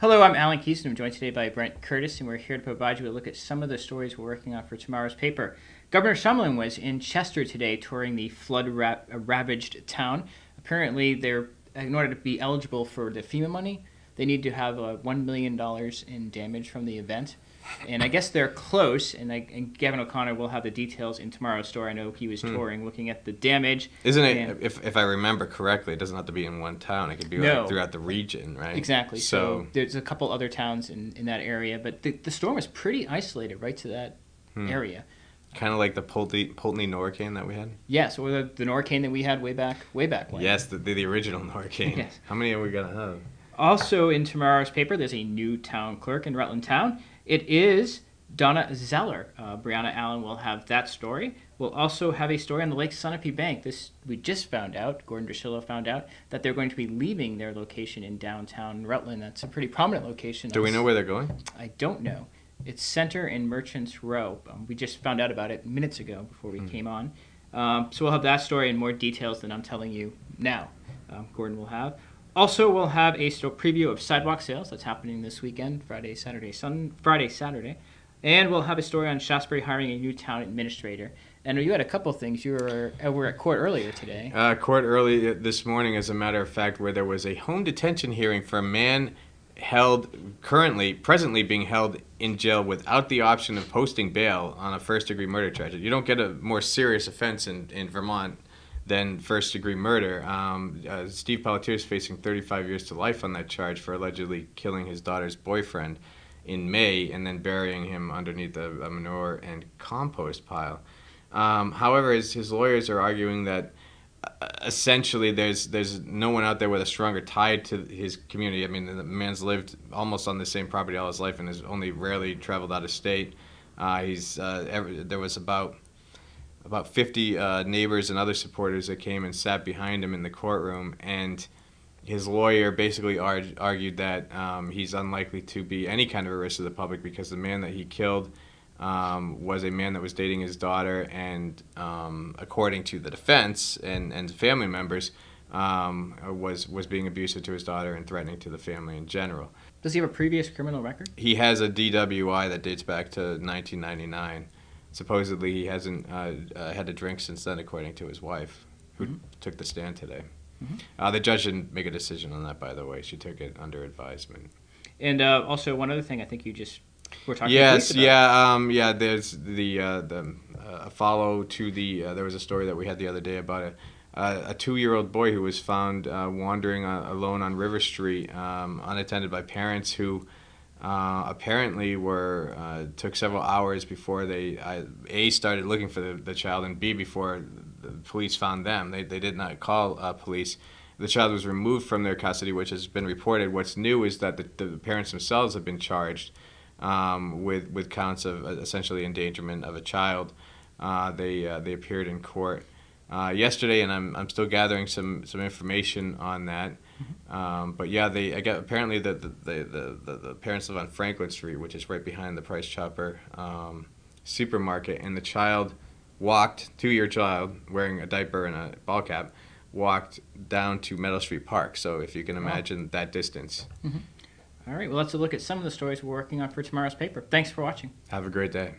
Hello, I'm Alan Keays, and I'm joined today by Brent Curtis, and we're here to provide you a look at some of the stories we're working on for tomorrow's paper. Governor Shumlin was in Chester today touring the flood-ravaged town. Apparently, in order to be eligible for the FEMA money, they need to have $1 million in damage from the event. And I guess they're close, and Gavin O'Connor will have the details in tomorrow's story. I know he was touring, looking at the damage. Isn't it, if I remember correctly, it doesn't have to be in one town. It could be like throughout the region, right? Exactly. So there's a couple other towns in that area, but the storm was pretty isolated right to that area. Kind of like the Pulteney Norcane that we had? Yes, or the Norcane that we had way back when. Yes, the original Norcane. Yes. How many are we going to have? Also in tomorrow's paper, there's a new town clerk in Rutland Town. It is Donna Zeller. Brianna Allen will have that story. We'll also have a story on the Lake Sunapee Bank. We just found out, Gordon Drusilla found out, that they're going to be leaving their location in downtown Rutland. That's a pretty prominent location. Do we know where they're going? I don't know. It's Center and Merchants Row. We just found out about it minutes ago before we came on. So we'll have that story in more details than I'm telling you now. Gordon will have. Also, we'll have a preview of sidewalk sales that's happening this weekend, Friday, Saturday. And we'll have a story on Shaftesbury hiring a new town administrator. And you had a couple things. You were at court earlier today. Court early this morning, as a matter of fact, where there was a home detention hearing for a man presently being held in jail without the option of posting bail on a first-degree murder charge. You don't get a more serious offense in Vermont than first-degree murder. Steve Pelletier is facing 35 years to life on that charge for allegedly killing his daughter's boyfriend in May and then burying him underneath a manure and compost pile. However, his lawyers are arguing that essentially there's no one out there with a stronger tie to his community. I mean, the man's lived almost on the same property all his life and has only rarely traveled out of state. There was about 50 neighbors and other supporters that came and sat behind him in the courtroom, and his lawyer basically argued that he's unlikely to be any kind of a risk to the public because the man that he killed was a man that was dating his daughter, and according to the defense and family members, was being abusive to his daughter and threatening to the family in general. Does he have a previous criminal record? He has a DWI that dates back to 1999. Supposedly, he hasn't had a drink since then, according to his wife, who took the stand today. The judge didn't make a decision on that, by the way. She took it under advisement. And also, one other thing, I think you just were talking about. Yes, there's a follow to there was a story that we had the other day about a 2-year-old boy who was found wandering alone on River Street, unattended by parents who apparently took several hours before they A, started looking for the child, and B, before the police found them. They did not call police. The child was removed from their custody, which has been reported. What's new is that the parents themselves have been charged with counts of essentially endangerment of a child. They appeared in court yesterday, and I'm still gathering some information on that. But yeah, apparently the parents live on Franklin Street, which is right behind the Price Chopper supermarket, and the child walked, 2-year child wearing a diaper and a ball cap, walked down to Meadow Street Park. So if you can imagine that distance. All right, well, let's look at some of the stories we're working on for tomorrow's paper. Thanks for watching. Have a great day.